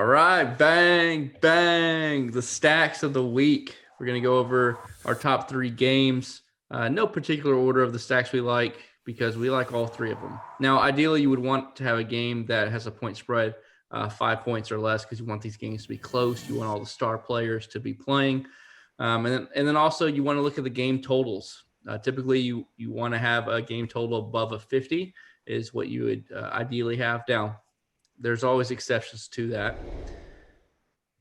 All right, bang, bang. The stacks of the week. We're going to go over our top three games. No particular order of the stacks we like because we like all three of them. Now, ideally, you would want to have a game that has a point spread, 5 points or less, because you want these games to be close. You want all the star players to be playing. And then also you want to look at the game totals. Typically, you want to have a game total above a 50 is what you would ideally have. Now, there's always exceptions to that.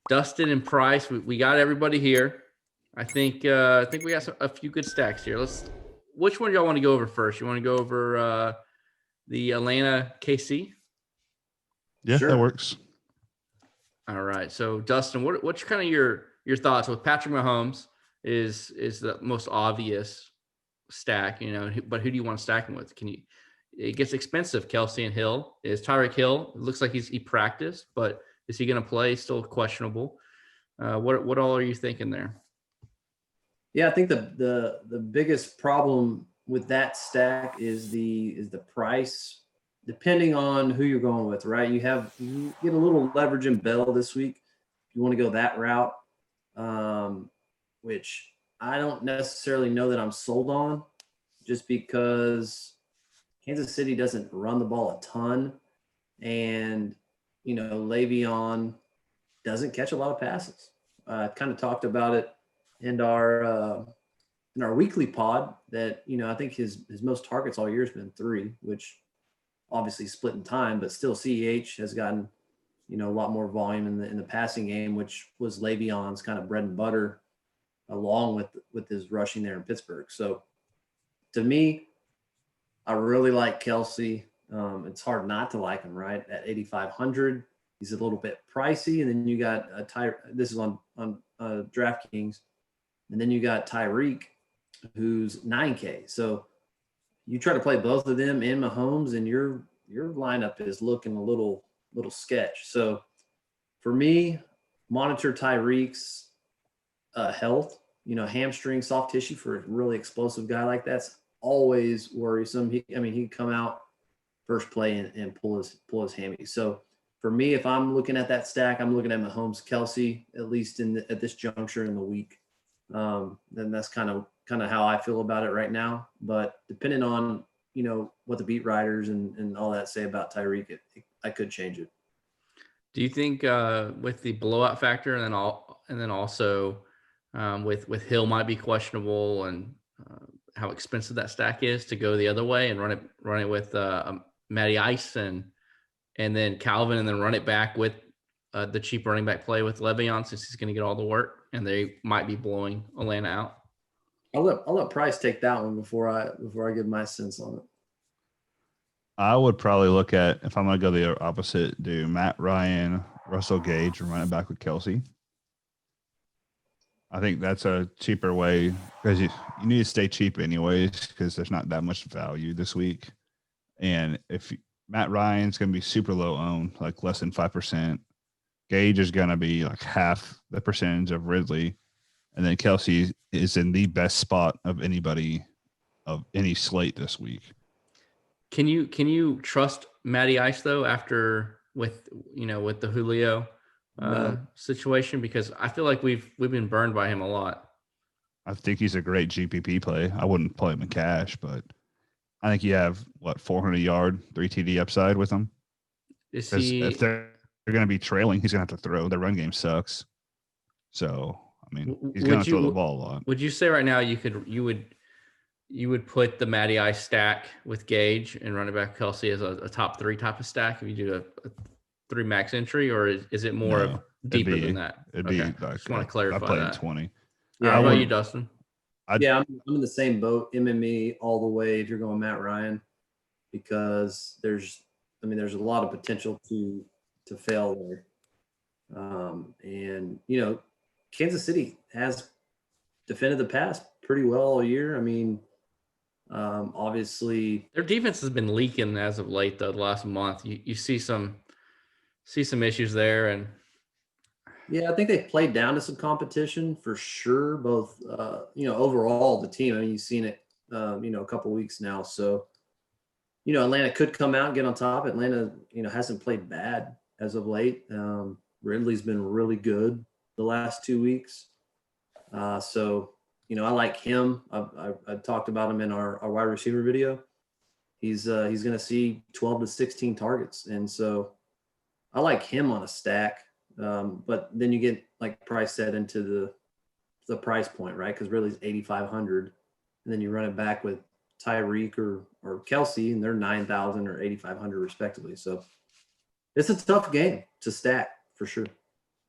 Dustin and Price, we got everybody here. I think we got a few good stacks here. Which one do y'all want to go over first? You want to go over the Atlanta KC? Yeah, Sure. that works. All right. So Dustin, what's kind of your thoughts with Patrick Mahomes is the most obvious stack, but who do you want to stack him with? It gets expensive. Kelsey and Hill. Is Tyreek Hill? It looks like he practiced, but is he going to play? Still questionable. What all are you thinking there? Yeah, I think the biggest problem with that stack is the price, depending on who you're going with, right? You get a little leverage in Bell this week. You want to go that route, which I don't necessarily know that I'm sold on, just because Kansas City doesn't run the ball a ton, and Le'Veon doesn't catch a lot of passes. I kind of talked about it in our weekly pod that I think his most targets all year has been 3, which obviously split in time, but still CEH has gotten a lot more volume in the passing game, which was Le'Veon's kind of bread and butter, along with his rushing there in Pittsburgh. So to me, I really like Kelsey. It's hard not to like him, right? At 8,500, he's a little bit pricey, and then you got this is on DraftKings, and then you got Tyreek, who's 9K. So you try to play both of them in Mahomes, and your lineup is looking a little sketch. So for me, monitor Tyreek's health. Hamstring, soft tissue for a really explosive guy like that's always worrisome. He can come out first play and pull his hammy. So for me, if I'm looking at that stack, I'm looking at Mahomes, Kelsey, at least at this juncture in the week. Then that's kind of how I feel about it right now. But depending on what the beat writers and all that say about Tyreek, I could change it. Do you think with the blowout factor and then also with Hill might be questionable and how expensive that stack is to go the other way and run it with Matty Ice and then Calvin, and then run it back with the cheap running back play with Le'Veon, since he's going to get all the work, and they might be blowing Atlanta out? I'll let Price take that one before I give my sense on it. I would probably look at, if I'm going to go the opposite, do Matt Ryan, Russell Gage, and run it back with Kelsey. I think that's a cheaper way, because you need to stay cheap anyways, because there's not that much value this week. And if Matt Ryan's going to be super low owned, like less than 5%, Gage is going to be like half the percentage of Ridley, and then Kelsey is in the best spot of anybody of any slate this week. Can you trust Matty Ice though after with the Julio situation, because I feel like we've been burned by him a lot. I think he's a great GPP play. I wouldn't play him in cash, but I think you have 400 yard 3 TD upside with him. Is he? If they're going to be trailing, he's going to have to throw. Their run game sucks. So he's going to throw the ball a lot. Would you say right now you would put the Matty Ice stack with Gage and running back Kelsey as a top 3 type of stack if you do a 3 max entry, or is it more deeper than that? It'd be like, just want to clarify I play that. 20. Yeah, how about you, Dustin? I'm in the same boat, MME all the way if you're going Matt Ryan, because there's a lot of potential to fail there. And Kansas City has defended the pass pretty well all year. Obviously their defense has been leaking as of late, though. The last month, you see some issues there, and yeah, I think they've played down to some competition for sure. Both, overall the team. You've seen it, a couple weeks now. So, Atlanta could come out and get on top. Atlanta, hasn't played bad as of late. Ridley's been really good the last 2 weeks. So, I like him. I talked about him in our wide receiver video. He's going to see 12 to 16 targets. And so I like him on a stack. But then you get, like Price said, into the price point, right? Because Ridley's 8,500. And then you run it back with Tyreek or Kelsey, and they're 9,000 or 8,500 respectively. So it's a tough game to stack for sure.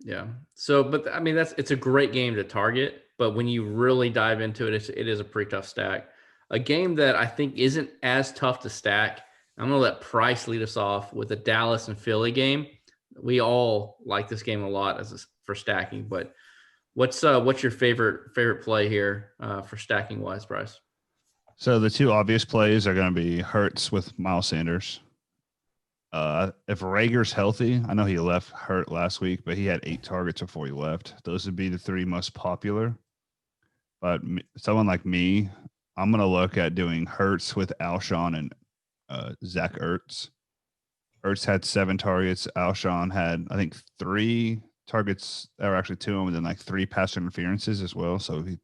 Yeah. So, but I mean, it's a great game to target, but when you really dive into it, it is a pretty tough stack. A game that I think isn't as tough to stack. I'm going to let Price lead us off with the Dallas and Philly game. We all like this game a lot for stacking, but what's your favorite play here for stacking wise, Price? So the two obvious plays are going to be Hurts with Miles Sanders. If Rager's healthy, I know he left hurt last week, but he had 8 targets before he left. Those would be the 3 most popular. But someone like me, I'm going to look at doing Hurts with Alshon and Zach Ertz. Ertz had 7 targets. Alshon had, I think, 3 targets, or actually 2 of them, and then like 3 pass interferences as well. So he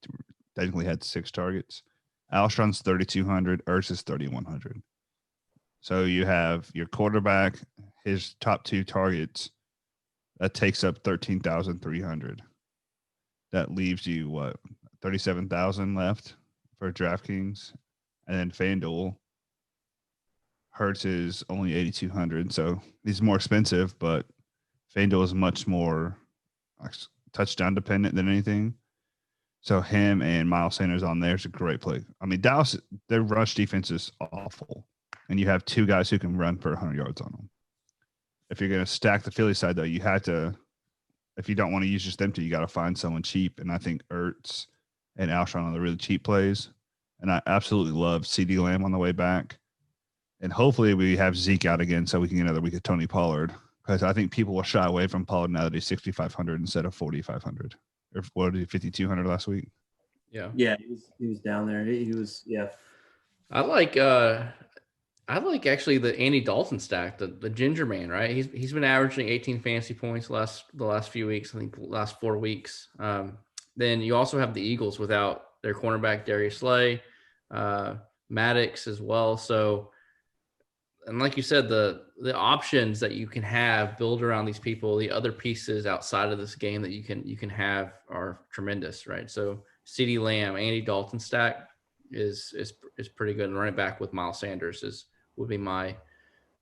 technically had 6 targets. Alshon's 3,200. Ertz is 3,100. So you have your quarterback, his top 2 targets. That takes up 13,300. That leaves you what, 37,000 left for DraftKings, and then FanDuel. Hurts is only 8,200, so he's more expensive, but FanDuel is much more touchdown dependent than anything. So him and Miles Sanders on there is a great play. I mean, Dallas, their rush defense is awful, and you have 2 guys who can run for 100 yards on them. If you're going to stack the Philly side, though, you had to, if you don't want to use just them two, you got to find someone cheap. And I think Ertz and Alshon are the really cheap plays. And I absolutely love CeeDee Lamb on the way back. And hopefully we have Zeke out again so we can get another week of Tony Pollard, because I think people will shy away from Pollard now that he's 6,500 instead of 4,500. Or what did he 5,200 last week? Yeah. Yeah, he was down there. He was, yeah. I like actually the Andy Dalton stack, the Ginger Man, right? He's been averaging 18 fantasy points the last few weeks. I think the last 4 weeks. Then you also have the Eagles without their cornerback Darius Slay, Maddox as well. So, and like you said, the options that you can have build around these people, the other pieces outside of this game that you can have are tremendous, right? So CeeDee Lamb, Andy Dalton stack is pretty good, and running back with Miles Sanders would be my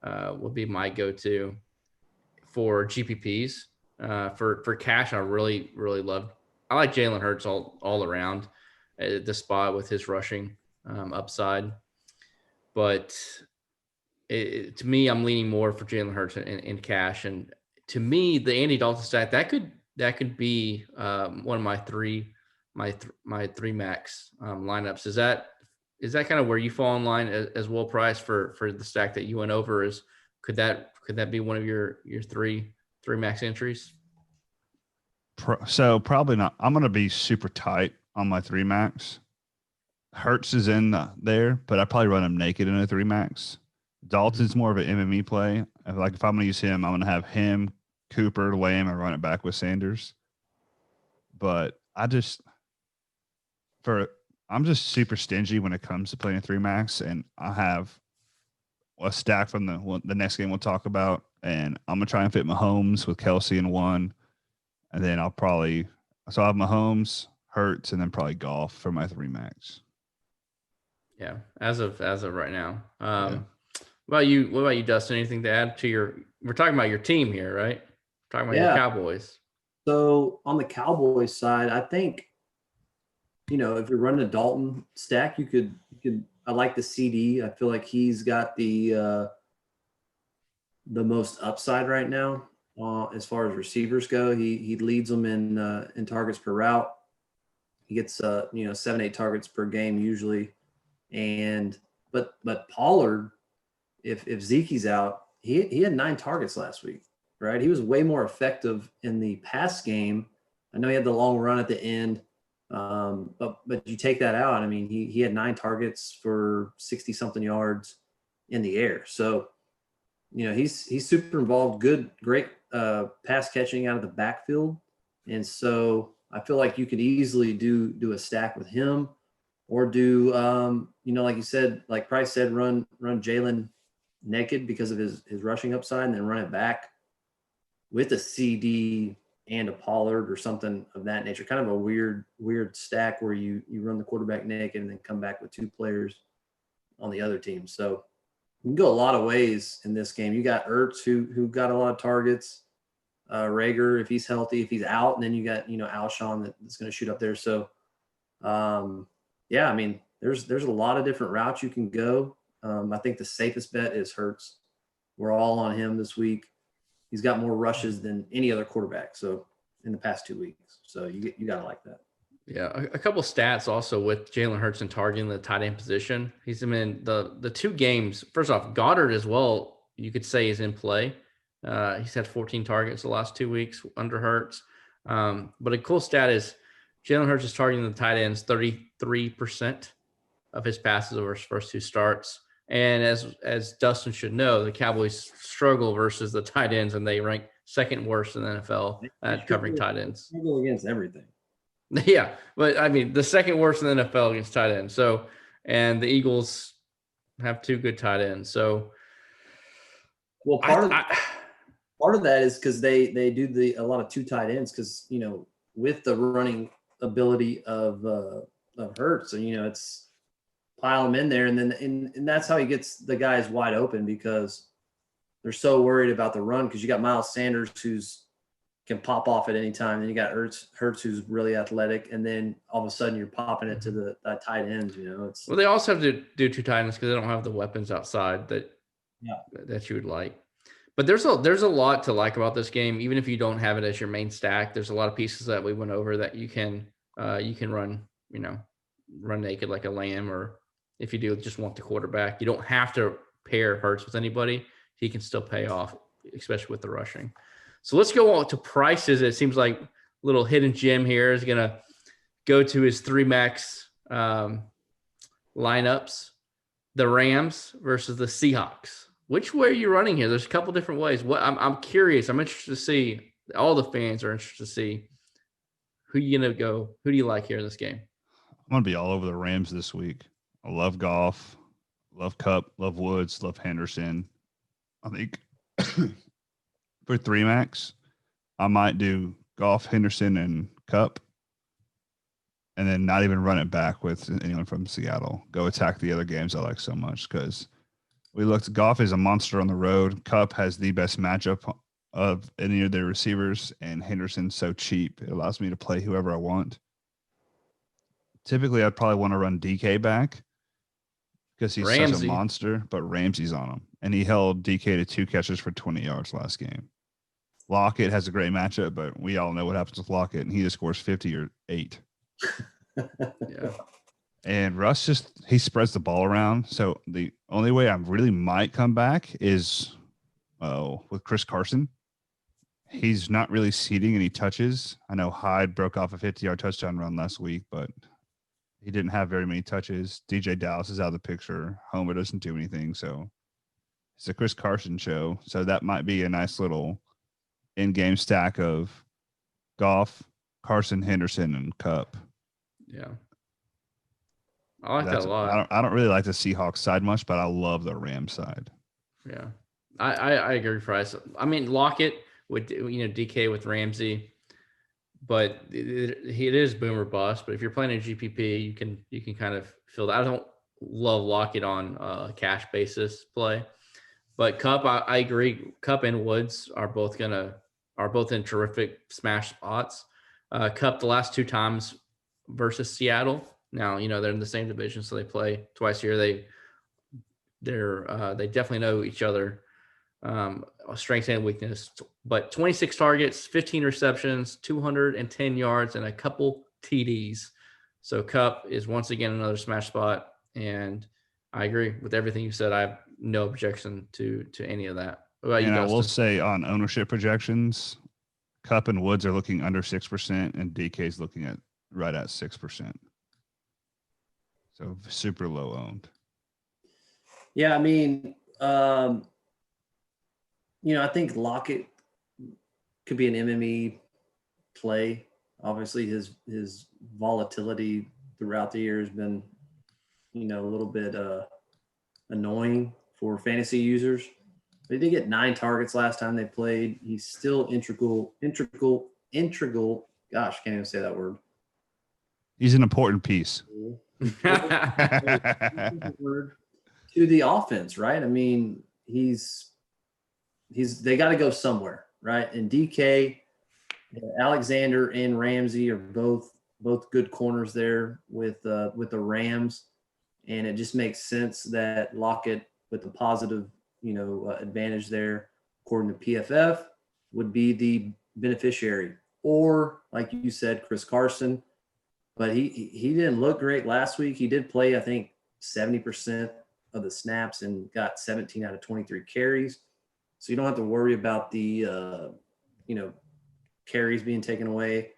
go-to for GPPs. For cash, I really love. I like Jalen Hurts all around at this spot with his rushing upside, but to me, I'm leaning more for Jalen Hurts in cash, and to me, the Andy Dalton stack that could be one of my three max lineups. Is that kind of where you fall in line as well, Price, for the stack that you went over? Could that be one of your three max entries? So probably not. I'm going to be super tight on my 3 max. Hurts is in there, but I probably run him naked in a 3 max. Dalton's more of an MME play. If I'm going to use him, I'm going to have him, Cooper, Lamb, and run it back with Sanders. But I'm just super stingy when it comes to playing a 3 max, and I have a stack from the next game we'll talk about, and I'm gonna try and fit Mahomes with Kelsey in one, and then I'll have Mahomes, Hurts, and then probably Goff for my 3 max. Yeah, as of right now. What about you, Dustin? Anything to add to we're talking about your team here, right? We're talking about your Cowboys. So on the Cowboys side, I think, if you're running a Dalton stack, you could. I like the CD. I feel like he's got the most upside right now as far as receivers go. He leads them in targets per route. He gets 7-8 targets per game usually, but Pollard, if Zeke's out, he had 9 targets last week, right? He was way more effective in the pass game. I know he had the long run at the end. But you take that out. I mean, he had 9 targets for 60 something yards in the air. So he's super involved, great pass catching out of the backfield. And so I feel like you could easily do a stack with him, or do like you said, like Price said, run Jalen naked because of his rushing upside, and then run it back with a CD and a Pollard or something of that nature. Kind of a weird stack where you run the quarterback naked and then come back with two players on the other team. So you can go a lot of ways in this game. You got Ertz who got a lot of targets. Rager, if he's healthy, if he's out, and then you got Alshon that's going to shoot up there. So yeah, I mean there's a lot of different routes you can go. I think the safest bet is Hurts. We're all on him this week. He's got more rushes than any other quarterback. So in the past 2 weeks, so you got to like that. Yeah, a couple stats also with Jalen Hurts and targeting the tight end position. He's in the 2 games. First off, Goddard as well, you could say, is in play. He's had 14 targets the last 2 weeks under Hurts. But a cool stat is Jalen Hurts is targeting the tight ends 33% of his passes over his first 2 starts. And as Dustin should know, the Cowboys struggle versus the tight ends, and they rank second worst in the NFL at covering tight ends. Struggle against everything. Yeah, but I mean, the second worst in the NFL against tight ends. So, and the Eagles have 2 good tight ends. So, well, part of that is because they do a lot of 2 tight ends, because with the running ability of Hurts, and it's pile them in there, and then and that's how he gets the guys wide open, because they're so worried about the run, because you got Miles Sanders who's can pop off at any time. Then you got Hurts who's really athletic, and then all of a sudden you're popping it to the tight ends. Well, they also have to do 2 tight ends because they don't have the weapons outside that you would like. But there's a lot to like about this game, even if you don't have it as your main stack. There's a lot of pieces that we went over that you can run run naked like a lamb, or if you do just want the quarterback, you don't have to pair Hurts with anybody. He can still pay off, especially with the rushing. So let's go on to prices. It seems like a little hidden gem here is going to go to his 3 max lineups. The Rams versus the Seahawks. Which way are you running here? There's a couple different ways. I'm curious. I'm interested to see. All the fans are interested to see who you going to go. Who do you like here in this game? I'm going to be all over the Rams this week. I love Goff, love Kupp, love Woods, love Henderson. I think for 3 max, I might do Goff, Henderson, and Kupp, and then not even run it back with anyone from Seattle. Go attack the other games I like so much, because we looked. Goff is a monster on the road. Kupp has the best matchup of any of their receivers, and Henderson's so cheap. It allows me to play whoever I want. Typically, I'd probably want to run DK back because he's such a monster, but Ramsey's on him. And he held DK to 2 catches for 20 yards last game. Lockett has a great matchup, but we all know what happens with Lockett, and he just scores 50 or 8. Yeah. And Russ he spreads the ball around. So the only way I really might come back is with Chris Carson. He's not really seeding any touches. I know Hyde broke off a 50-yard touchdown run last week, but he didn't have very many touches. DJ Dallas is out of the picture. Homer doesn't do anything. So it's a Chris Carson show. So that might be a nice little in-game stack of Goff, Carson, Henderson, and Kupp. Yeah. I like that a lot. I don't really like the Seahawks side much, but I love the Rams side. Yeah. I agree, Price. I mean, Lockett with DK with Ramsey, but it is boom or bust. But if you're playing a GPP, you can kind of feel that. I don't love Lockett on a cash basis play, but Kupp, I agree. Kupp and Woods are both in terrific smash spots. Kupp the last 2 times versus Seattle. Now they're in the same division, so they play twice a year. They definitely know each other. Strengths and weakness, but 26 targets, 15 receptions, 210 yards, and a couple TDs. So Kupp is once again another smash spot, and I agree with everything you said. I have no objection to any of that. What about you, Dustin? I will say on ownership projections, Kupp and Woods are looking under 6%, and DK is looking at right at 6%. So super low owned. Yeah, I mean, I think Lockett could be an MME play. Obviously, his volatility throughout the year has been, a little bit annoying for fantasy users. They did get 9 targets last time they played. He's still integral. Gosh, can't even say that word. He's an important piece. To the offense, right? I mean, they got to go somewhere, right? And DK, Alexander, and Ramsey are both good corners there with the Rams, and it just makes sense that Lockett, with the positive advantage there, according to PFF, would be the beneficiary, or like you said, Chris Carson. But he didn't look great last week. He did play, I think, 70% of the snaps and got 17 out of 23 carries. So you don't have to worry about the carries being taken away.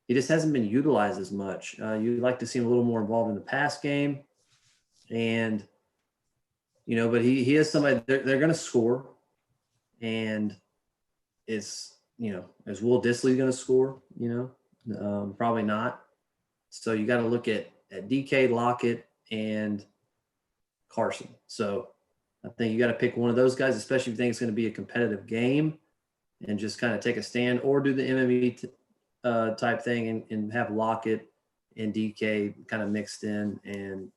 He just hasn't been utilized as much. You'd like to see him a little more involved in the pass game, and but he is somebody they're going to score, and it's is Will Dissly going to score? Probably not. So you got to look at DK, Lockett, and Carson. So I think you got to pick one of those guys, especially if you think it's going to be a competitive game, and just kind of take a stand, or do the MME type thing and have Lockett and DK kind of mixed in, and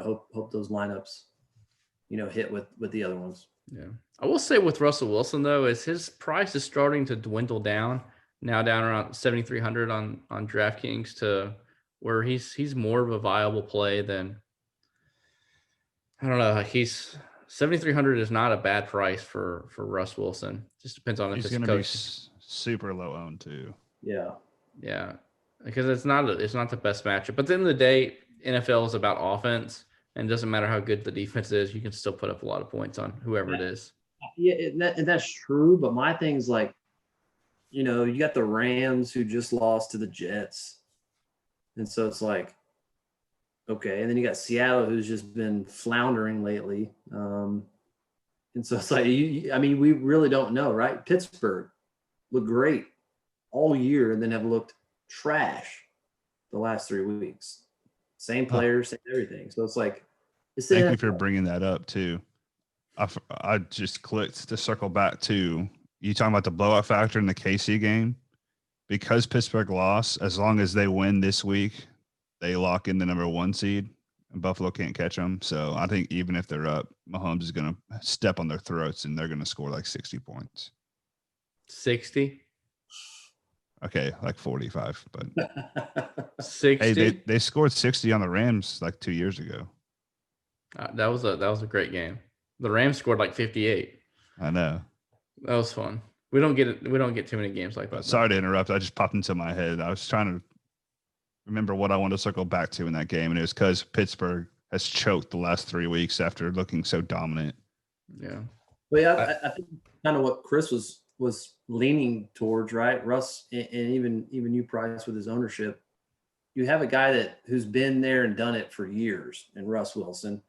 hope those lineups hit with the other ones. Yeah, I will say with Russell Wilson though, is his price is starting to dwindle down. Now down around 7,300 on DraftKings, to where he's more of a viable play than, I don't know. He's 7,300 is not a bad price for Russ Wilson. Just depends on if he's it's going to be super low owned too. Yeah, because it's not the best matchup. But at the end of the day, NFL is about offense, and it doesn't matter how good the defense is. You can still put up a lot of points on whoever it is. Yeah, and that's true. But my thing's like, you got the Rams who just lost to the Jets. And so it's like, okay. And then you got Seattle, who's just been floundering lately. And so it's like, we really don't know, right? Pittsburgh looked great all year and then have looked trash the last 3 weeks. Same players, same everything. So it's like, thank you for bringing that up too. I just clicked to circle back to you talking about the blowout factor in the KC game. Because Pittsburgh lost, as long as they win this week, they lock in the number 1 seed, and Buffalo can't catch them. So I think even if they're up, Mahomes is going to step on their throats, and they're going to score like 60 points. 60? Okay, like 45, but 60. Hey, they scored 60 on the Rams like 2 years ago. That was a great game. The Rams scored like 58. I know. That was fun. We don't get too many games like that. Sorry to interrupt. I just popped into my head. I was trying to remember what I wanted to circle back to in that game, and it was because Pittsburgh has choked the last 3 weeks after looking so dominant. Yeah. Well, yeah, I think kind of what Chris was leaning towards, right? Russ, and even you, Price, with his ownership, you have a guy who's been there and done it for years, and Russ Wilson.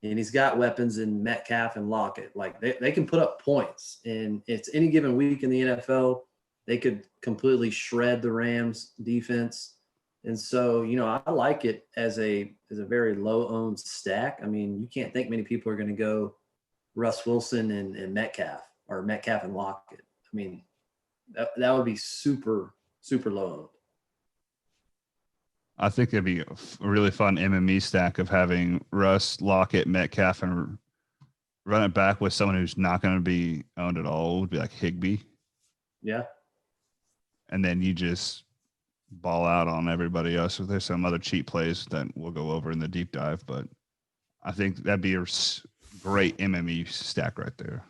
And he's got weapons in Metcalf and Lockett. Like they can put up points, and it's any given week in the NFL, they could completely shred the Rams defense. And so, I like it as a very low owned stack. I mean, you can't think many people are going to go Russ Wilson and Metcalf, or Metcalf and Lockett. I mean, that would be super, super low owned. I think it'd be a really fun MME stack of having Russ, Lockett, Metcalf, and run it back with someone who's not going to be owned at all. It would be like Higbee. Yeah. And then you just ball out on everybody else. There's some other cheap plays that we'll go over in the deep dive, but I think that'd be a great MME stack right there.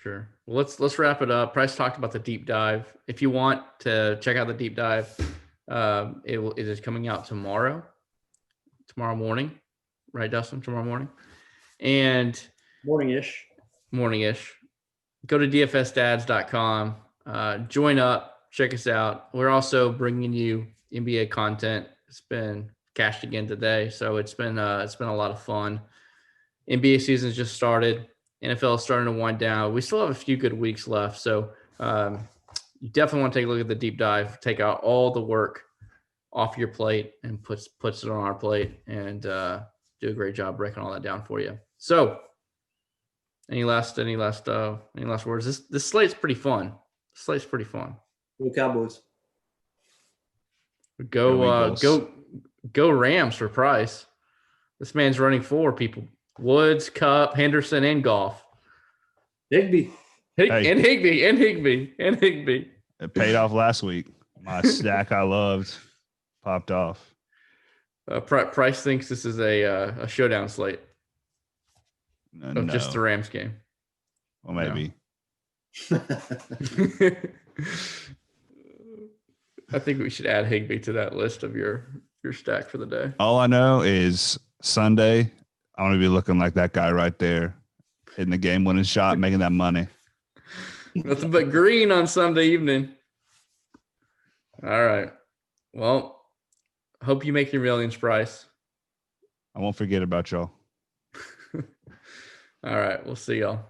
Sure. Well, let's wrap it up. Price talked about the deep dive. If you want to check out the deep dive, it is coming out tomorrow morning, right, Dustin? Tomorrow morning, and morning-ish. Go to dfsdads.com, join up, check us out. We're also bringing you NBA content. It's been cashed again today, so it's been a lot of fun. NBA season's just started, NFL is starting to wind down. We still have a few good weeks left. So you definitely want to take a look at the deep dive, take out all the work off your plate and puts it on our plate, and do a great job breaking all that down for you. So any last words? This slate's pretty fun. Go Cowboys. Go Rams for Price. This man's running 4 people: Woods, Cup, Henderson, and Goff. Higbee. Higbee. It paid off last week. My stack I loved popped off. Price thinks this is a showdown slate of just the Rams game. Well, maybe. No. I think we should add Higbee to that list of your stack for the day. All I know is Sunday, I want to be looking like that guy right there, hitting the game-winning shot, making that money. Nothing but green on Sunday evening. All right. Well, hope you make your millions, Price. I won't forget about y'all. All right. We'll see y'all.